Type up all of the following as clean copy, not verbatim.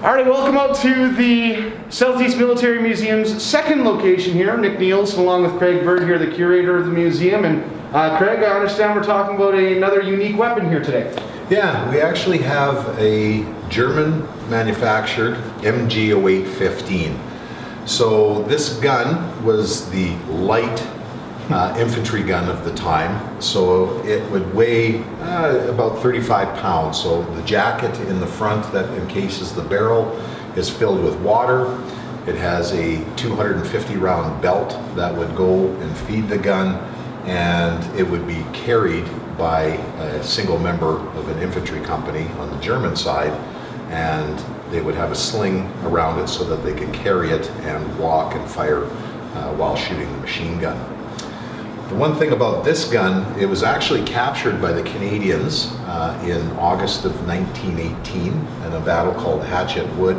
All right, welcome out to the Southeast Military Museum's second location here. Nick Nielsen along with Craig Bird here, the curator of the museum. And Craig, I understand we're talking about another unique weapon here today. Yeah, we actually have a German manufactured MG0815. So this gun was the light infantry gun of the time. So it would weigh about 35 pounds. So the jacket in the front that encases the barrel is filled with water. It has a 250 round belt that would go and feed the gun, and it would be carried by a single member of an infantry company on the German side, and they would have a sling around it so that they could carry it and walk and fire while shooting the machine gun. The one thing about this gun, it was actually captured by the Canadians in August of 1918 in a battle called Hatchet Wood,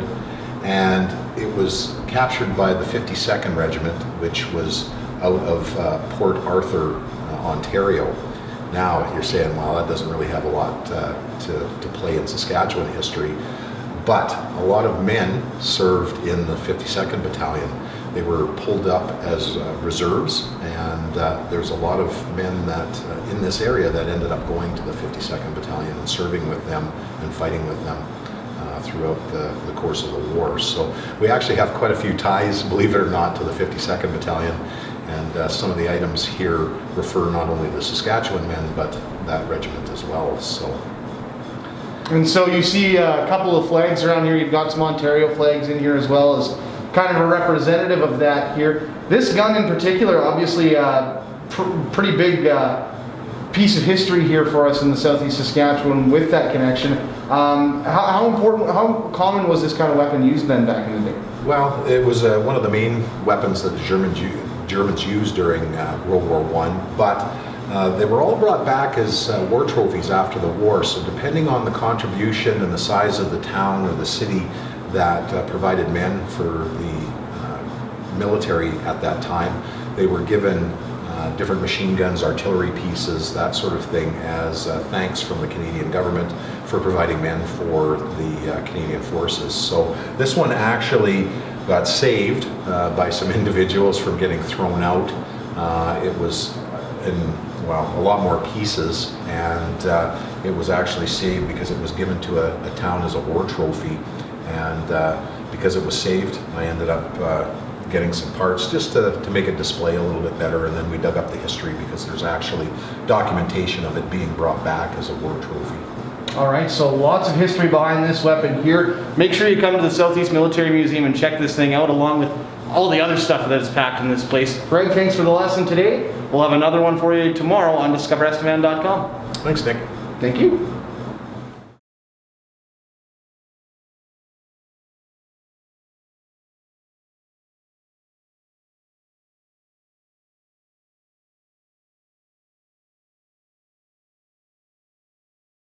and it was captured by the 52nd Regiment, which was out of Port Arthur, Ontario. Now you're saying, well, that doesn't really have a lot to play in Saskatchewan history, but a lot of men served in the 52nd Battalion. They were pulled up as reserves, and there's a lot of men that in this area that ended up going to the 52nd Battalion and serving with them and fighting with them throughout the course of the war. So we actually have quite a few ties, believe it or not, to the 52nd Battalion, and some of the items here refer not only to the Saskatchewan men, but that regiment as well. And so you see a couple of flags around here. You've got some Ontario flags in here as well as kind of a representative of that here. This gun in particular, obviously pretty big piece of history here for us in the Southeast Saskatchewan with that connection. How important, how common was this kind of weapon used then back in the day? Well, it was one of the main weapons that the Germans used during World War I, but they were all brought back as war trophies after the war. So depending on the contribution and the size of the town or the city that provided men for the military at that time, they were given different machine guns, artillery pieces, that sort of thing, as thanks from the Canadian government for providing men for the Canadian forces. So this one actually got saved by some individuals from getting thrown out. It was in, well, a lot more pieces, and it was actually saved because it was given to a town as a war trophy. And because it was saved, I ended up getting some parts just to make it display a little bit better, and then we dug up the history because there's actually documentation of it being brought back as a war trophy. All right, so lots of history behind this weapon here. Make sure you come to the Southeast Military Museum and check this thing out along with all the other stuff that is packed in this place. Greg, thanks for the lesson today. We'll have another one for you tomorrow on discoverestevan.com. Thanks, Nick. Thank you.